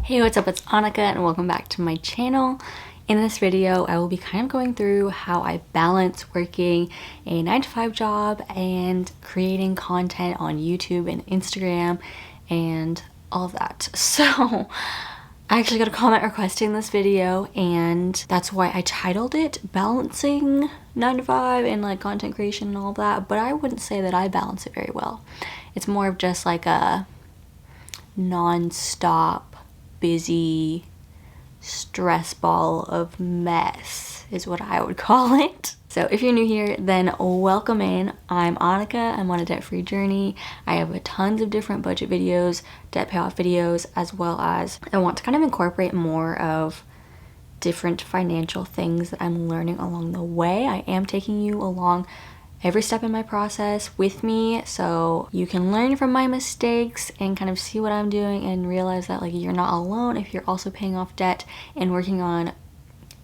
Hey, what's up? It's Annika and welcome back to my channel. In this video, I will be kind of going through how I balance working a 9-to-5 job and creating content on YouTube and Instagram and all of that. So I actually got a comment requesting this video, and that's why I titled it Balancing 9-to-5 and like content creation and all of that, but I wouldn't say that I balance it very well. It's more of just like a non-stop busy stress ball of mess is what I would call it. So if you're new here, then welcome in. I'm Annika. I'm on a debt-free journey. I have tons of different budget videos, debt payoff videos, as well as I want to kind of incorporate more of different financial things that I'm learning along the way. I am taking you along every step in my process with me, so you can learn from my mistakes and kind of see what I'm doing and realize that like you're not alone if you're also paying off debt and working on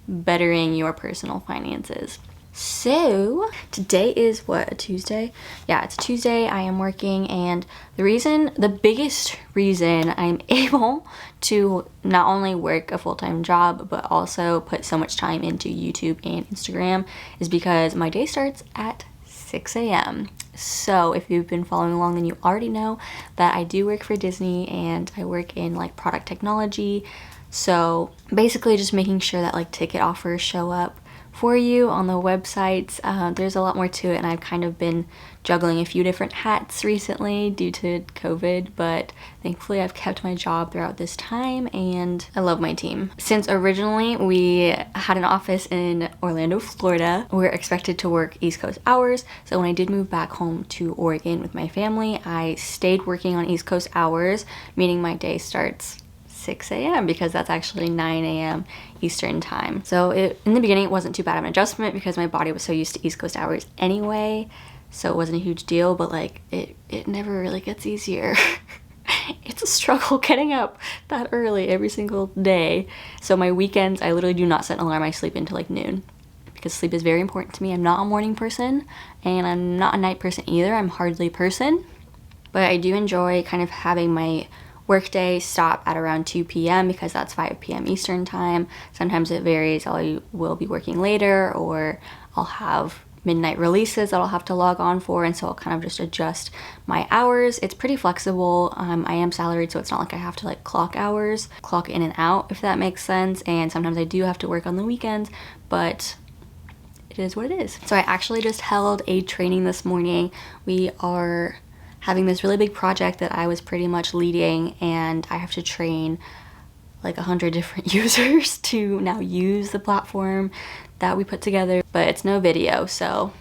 bettering your personal finances. So today is what, a Tuesday? Yeah, it's a Tuesday. I am working, and the biggest reason I'm able to not only work a full-time job but also put so much time into YouTube and Instagram is because my day starts at 6 a.m. So if you've been following along, then you already know that I do work for Disney and I work in like product technology. So basically just making sure that like ticket offers show up for you on the websites. There's a lot more to it, and I've kind of been juggling a few different hats recently due to COVID, but thankfully I've kept my job throughout this time and I love my team. Since originally we had an office in Orlando, Florida, we're expected to work East Coast hours. So when I did move back home to Oregon with my family, I stayed working on East Coast hours, meaning my day starts 6 a.m. because that's actually 9 a.m. Eastern time. So in the beginning it wasn't too bad of an adjustment because my body was so used to East Coast hours anyway, so it wasn't a huge deal, but like it never really gets easier. It's a struggle getting up that early every single day. So my weekends, I literally do not set an alarm. I sleep until like noon because sleep is very important to me. I'm not a morning person and I'm not a night person either. I'm hardly a person, but I do enjoy kind of having my workday stop at around 2 p.m. because that's 5 p.m. Eastern time. Sometimes it varies. I will be working later, or I'll have midnight releases that I'll have to log on for, and so I'll kind of just adjust my hours. It's pretty flexible. I am salaried, so it's not like I have to like clock in and out, if that makes sense. And sometimes I do have to work on the weekends, but it is what it is. So I actually just held a training this morning. We are having this really big project that I was pretty much leading, and I have to train like 100 different users to now use the platform that we put together, but it's no video, so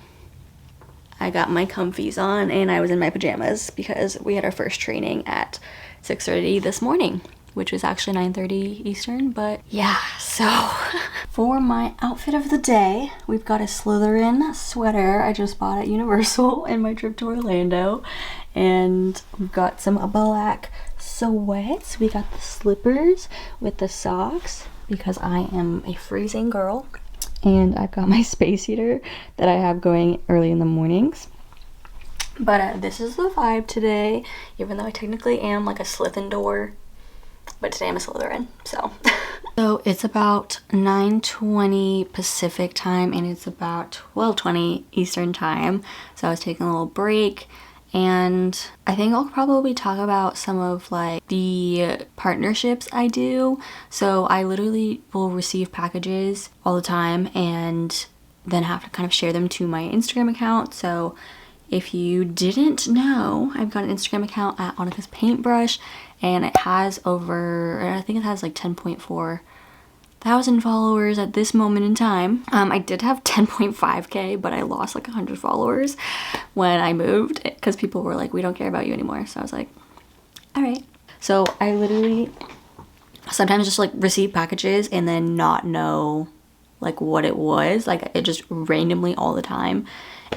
I got my comfies on and I was in my pajamas because we had our first training at 6:30 this morning, which was actually 9:30 Eastern, but yeah. So for my outfit of the day, we've got a Slytherin sweater I just bought at Universal in my trip to Orlando, and we've got some black sweats. We got the slippers with the socks because I am a freezing girl, and I've got my space heater that I have going early in the mornings. But this is the vibe today, even though I technically am like a Slytherin, but today I'm a Slytherin, so. So it's about 9:20 Pacific time and it's about 12:20 Eastern time. So I was taking a little break, and I think I'll probably talk about some of like the partnerships I do. So I literally will receive packages all the time and then have to kind of share them to my Instagram account. So if you didn't know, I've got an Instagram account at Annika's Paintbrush, and it has I think it has like 10.4 thousand followers at this moment in time. I did have 10.5k, but I lost like 100 followers when I moved because people were like, we don't care about you anymore. So I was like, all right. So I literally sometimes just like receive packages and then not know like what it was, like it just randomly all the time,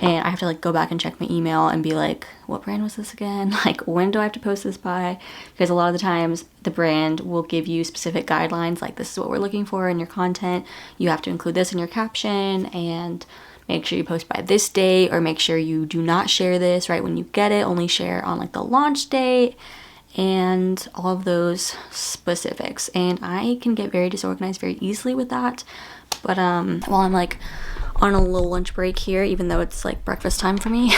and I have to like go back and check my email and be like, what brand was this again? Like, when do I have to post this by? Because a lot of the times the brand will give you specific guidelines, like this is what we're looking for in your content, you have to include this in your caption, and make sure you post by this date, or make sure you do not share this right when you get it, only share on like the launch date. and all of those specifics. And I can get very disorganized very easily with that. But while I'm like on a little lunch break here, even though it's like breakfast time for me,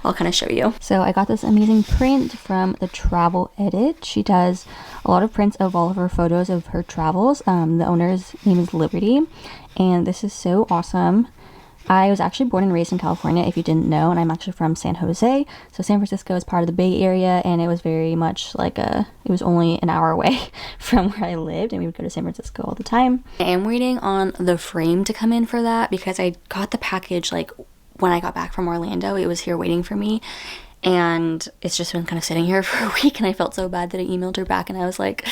I'll kind of show you. So I got this amazing print from the Travel Edit. She does a lot of prints of all of her photos of her travels. The owner's name is Liberty, and this is so awesome. I was actually born and raised in California, if you didn't know, and I'm actually from San Jose. So San Francisco is part of the Bay Area, and it was very much like it was only an hour away from where I lived, and we would go to San Francisco all the time. I am waiting on the frame to come in for that because I got the package like when I got back from Orlando. It was here waiting for me, and it's just been kind of sitting here for a week, and I felt so bad that I emailed her back, and I was like,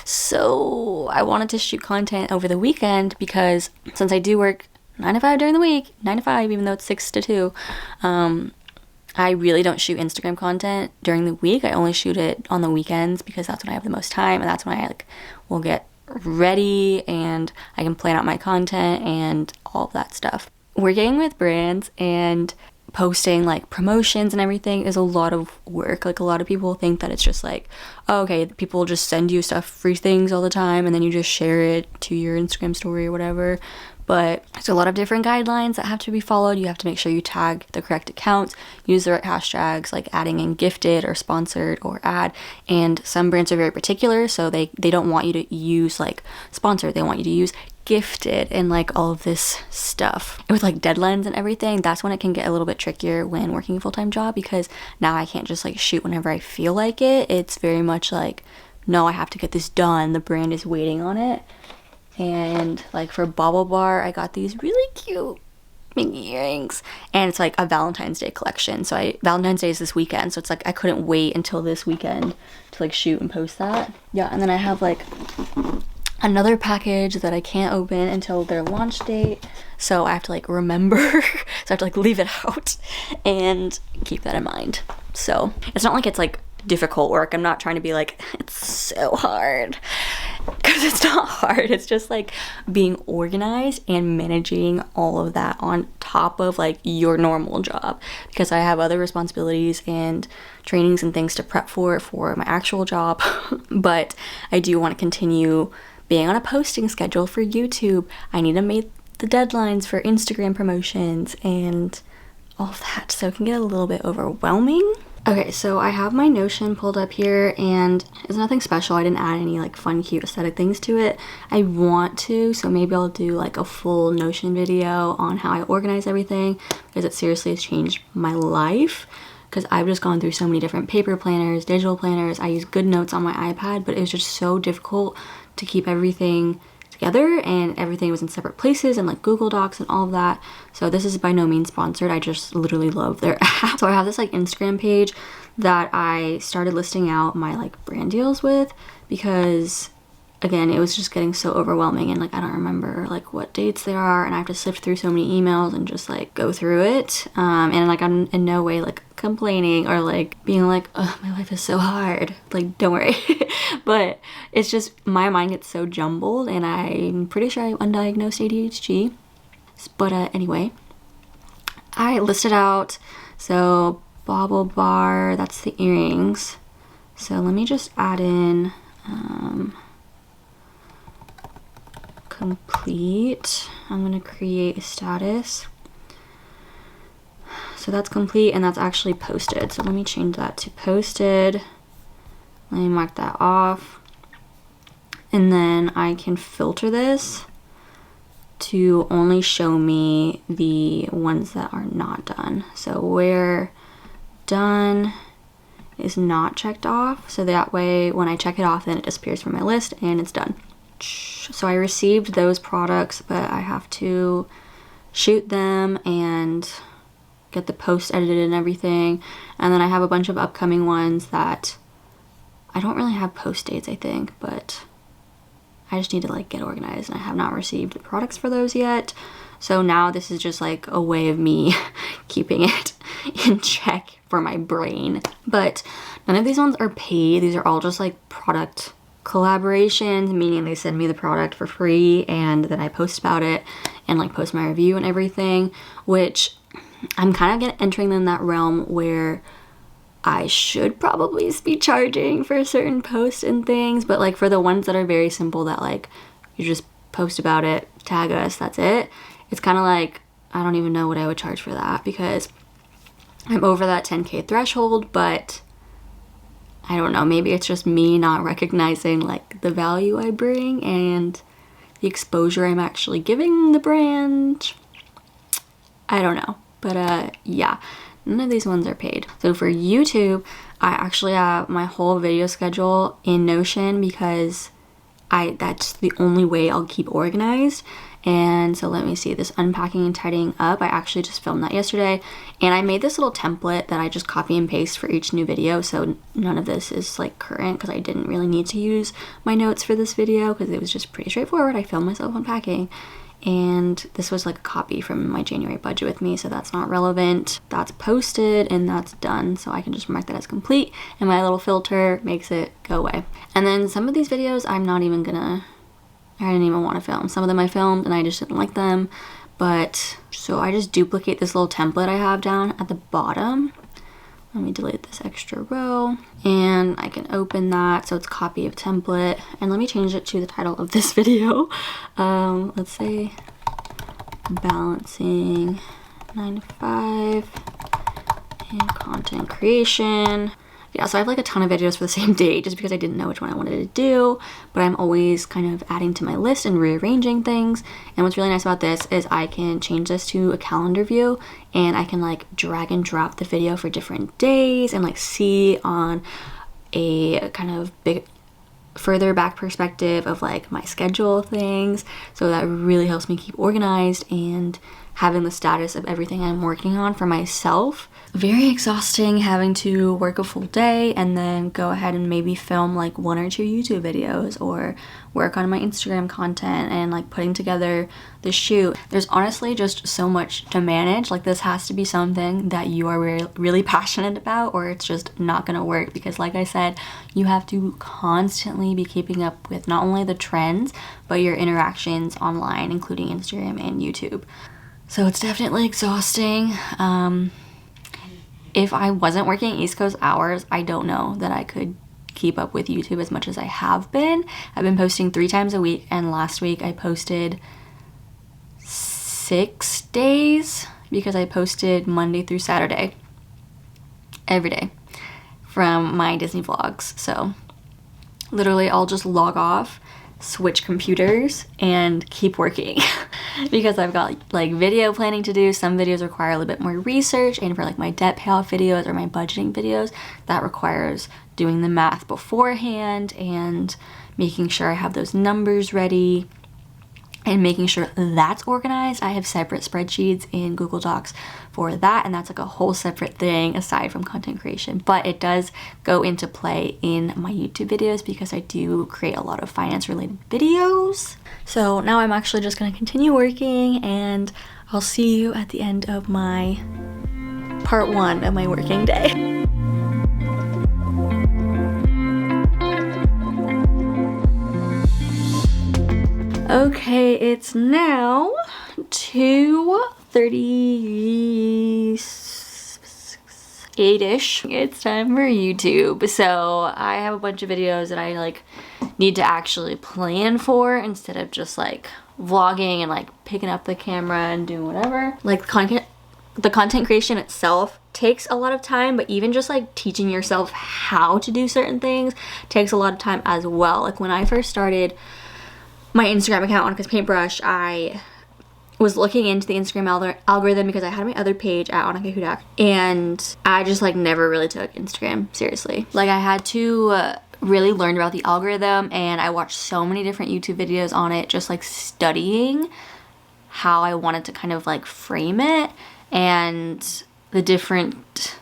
so I wanted to shoot content over the weekend because since I do work 9 to 5 during the week, 9 to 5, even though it's 6 to 2. I really don't shoot Instagram content during the week. I only shoot it on the weekends because that's when I have the most time, and that's when I like will get ready and I can plan out my content and all of that stuff. Working with brands and posting like promotions and everything is a lot of work. Like a lot of people think that it's just like, oh, okay, people just send you stuff, free things all the time, and then you just share it to your Instagram story or whatever. But there's a lot of different guidelines that have to be followed. You have to make sure you tag the correct accounts, use the right hashtags, like adding in gifted or sponsored or ad. And some brands are very particular, so they don't want you to use like sponsored. They want you to use gifted and like all of this stuff. With like deadlines and everything, that's when it can get a little bit trickier when working a full-time job, because now I can't just like shoot whenever I feel like it. It's very much like, no, I have to get this done. The brand is waiting on it. And like for Bauble Bar, I got these really cute mini earrings, and it's like a Valentine's Day collection. So Valentine's Day is this weekend, so it's like I couldn't wait until this weekend to like shoot and post that. Yeah, and then I have like another package that I can't open until their launch date, so I have to like remember so I have to like leave it out and keep that in mind. So it's not like it's like difficult work. I'm not trying to be like it's so hard, because it's not hard. It's just like being organized and managing all of that on top of like your normal job, because I have other responsibilities and trainings and things to prep for my actual job. But I do want to continue being on a posting schedule for YouTube. I need to make the deadlines for Instagram promotions and all of that, so it can get a little bit overwhelming. Okay, so I have my Notion pulled up here, and it's nothing special. I didn't add any like fun, cute aesthetic things to it. I want to, so maybe I'll do like a full Notion video on how I organize everything, because it seriously has changed my life. Because I've just gone through so many different paper planners, digital planners. I use GoodNotes on my iPad, but it was just so difficult to keep everything together, and everything was in separate places and like Google Docs and all of that. So this is by no means sponsored. I just literally love their app. So I have this like Instagram page that I started listing out my like brand deals with, because again, it was just getting so overwhelming, and like I don't remember like what dates there are, and I have to sift through so many emails and just like go through it. And like I'm in no way like complaining or like being like, oh, my life is so hard. Like, don't worry. But it's just my mind gets so jumbled, and I'm pretty sure I have undiagnosed ADHD. But anyway, I listed out, so Bauble Bar, that's the earrings. So let me just add in complete. I'm gonna create a status. So that's complete, and that's actually posted. So let me change that to posted. Let me mark that off. And then I can filter this to only show me the ones that are not done. So where done is not checked off. So that way when I check it off, then it disappears from my list and it's done. So I received those products, but I have to shoot them and get the post edited and everything. And then I have a bunch of upcoming ones that I don't really have post dates, I think, but I just need to like get organized, and I have not received the products for those yet. So now this is just like a way of me keeping it in check for my brain. But none of these ones are paid. These are all just like product collaborations, meaning they send me the product for free and then I post about it and like post my review and everything, which I'm kind of entering in that realm where I should probably be charging for certain posts and things, but like for the ones that are very simple that like you just post about it, tag us, that's it. It's kind of like, I don't even know what I would charge for that because I'm over that 10K threshold, but I don't know, maybe it's just me not recognizing like the value I bring and the exposure I'm actually giving the brand. I don't know, but yeah, none of these ones are paid. So for YouTube, I actually have my whole video schedule in Notion because that's the only way I'll keep organized. And so let me see, this unpacking and tidying up, I actually just filmed that yesterday, and I made this little template that I just copy and paste for each new video, so none of this is like current because I didn't really need to use my notes for this video because it was just pretty straightforward. I filmed myself unpacking, and this was like a copy from my January budget with me, so that's not relevant. That's posted and that's done, so I can just mark that as complete, and my little filter makes it go away. And then some of these videos I didn't even want to film. Some of them I filmed and I just didn't like them, but so I just duplicate this little template I have down at the bottom. Let me delete this extra row and I can open that so it's copy of template, and let me change it to the title of this video. Let's say balancing 9 to 5 and content creation. Yeah, so I have like a ton of videos for the same date just because I didn't know which one I wanted to do, but I'm always kind of adding to my list and rearranging things. And what's really nice about this is I can change this to a calendar view, and I can like drag and drop the video for different days and like see on a kind of big further back perspective of like my schedule things. So that really helps me keep organized and having the status of everything I'm working on for myself. Very exhausting having to work a full day and then go ahead and maybe film like 1 or 2 YouTube videos or work on my Instagram content and like putting together the shoot. There's honestly just so much to manage. Like this has to be something that you are really passionate about, or it's just not gonna work, because like I said, you have to constantly be keeping up with not only the trends but your interactions online, including Instagram and YouTube. So it's definitely exhausting. If I wasn't working East Coast hours, I don't know that I could keep up with YouTube as much as I have been. I've been posting 3 times a week, and last week I posted 6 days because I posted Monday through Saturday every day from my Disney vlogs. So literally I'll just log off, switch computers, and keep working because I've got like video planning to do. Some videos require a little bit more research, and for like my debt payoff videos or my budgeting videos, that requires doing the math beforehand and making sure I have those numbers ready and making sure that's organized. I have separate spreadsheets in Google Docs for that, and that's like a whole separate thing aside from content creation. But it does go into play in my YouTube videos because I do create a lot of finance related videos. So now I'm actually just gonna continue working, and I'll see you at the end of my part 1 of my working day. Okay, it's now 2:38ish. It's time for YouTube. So I have a bunch of videos that I like need to actually plan for instead of just like vlogging and like picking up the camera and doing whatever. Like the content creation itself takes a lot of time, but even just like teaching yourself how to do certain things takes a lot of time as well. Like when I first started my Instagram account, Annika's Paintbrush, I was looking into the Instagram algorithm because I had my other page at Annika Hudak, and I just like never really took Instagram seriously. Like I had to really learn about the algorithm, and I watched so many different YouTube videos on it, just like studying how I wanted to kind of like frame it and the different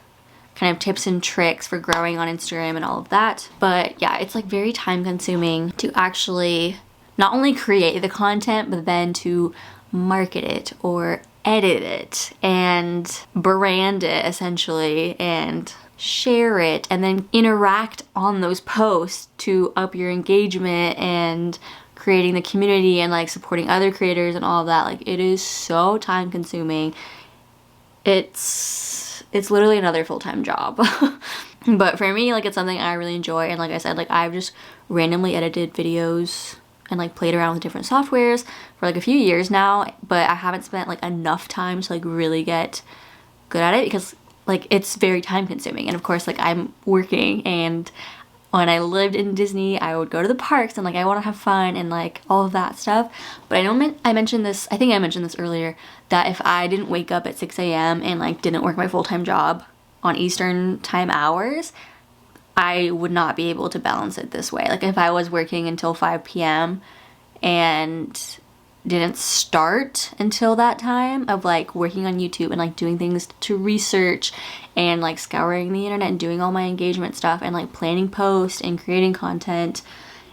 kind of tips and tricks for growing on Instagram and all of that. But yeah, it's like very time consuming to actually not only create the content, but then to market it or edit it and brand it essentially and share it and then interact on those posts to up your engagement and creating the community and like supporting other creators and all of that. Like it is so time consuming. It's literally another full-time job. But for me, like, it's something I really enjoy. And like I said, like, I've just randomly edited videos and like played around with different softwares for like a few years now, but I haven't spent like enough time to like really get good at it because like it's very time consuming. And of course, like, I'm working, and when I lived in Disney, I would go to the parks and like I want to have fun and like all of that stuff. But I mentioned this, I think I mentioned this earlier, that if I didn't wake up at 6 a.m. and like didn't work my full-time job on Eastern time hours, I would not be able to balance it this way. Like, if I was working until 5 p.m. and didn't start until that time of like working on YouTube and like doing things to research and like scouring the internet and doing all my engagement stuff and like planning posts and creating content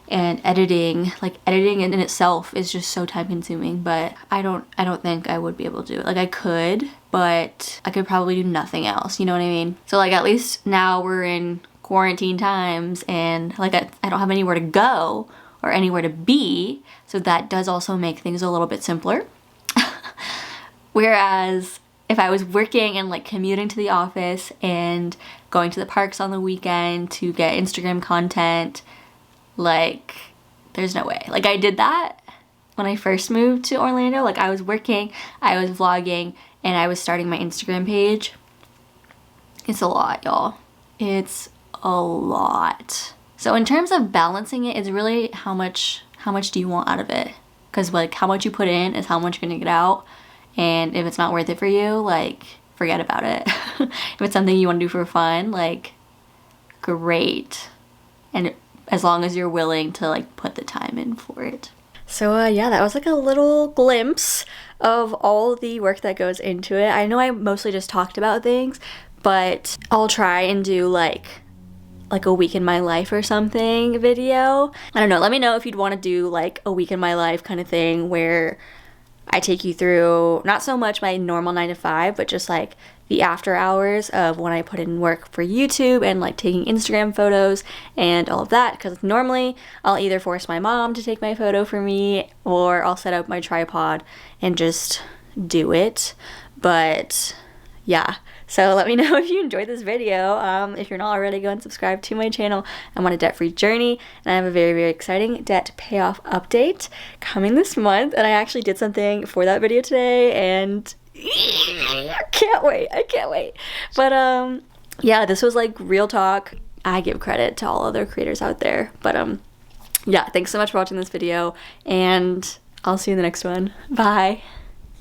and editing, like editing in itself is just so time consuming. But I don't think I would be able to do it. Like, I could, but I could probably do nothing else, you know what I mean? So like, at least now we're in quarantine times and like I don't have anywhere to go or anywhere to be, so that does also make things a little bit simpler. Whereas if I was working and like commuting to the office and going to the parks on the weekend to get Instagram content, like, there's no way. Like, I did that when I first moved to Orlando. Like, I was working, I was vlogging, and I was starting my Instagram page. It's a lot, y'all. It's a lot. So in terms of balancing it, it's really how much do you want out of it? Because like, how much you put in is how much you're gonna get out. And if it's not worth it for you, like, forget about it. If it's something you want to do for fun, like, great. And as long as you're willing to like put the time in for it. So yeah, that was like a little glimpse of all the work that goes into it. I know I mostly just talked about things, but I'll try and do like a week in my life or something video. I don't know, let me know if you'd want to do like a week in my life kind of thing where I take you through not so much my normal 9 to 5, but just like the after hours of when I put in work for YouTube and like taking Instagram photos and all of that. Because normally I'll either force my mom to take my photo for me, or I'll set up my tripod and just do it. But yeah, so let me know if you enjoyed this video. If you're not already, go and subscribe to my channel. I'm on a debt-free journey, and I have a very, very exciting debt payoff update coming this month. And I actually did something for that video today, and I can't wait. But yeah, this was like real talk. I give credit to all other creators out there. But yeah, thanks so much for watching this video, and I'll see you in the next one. Bye.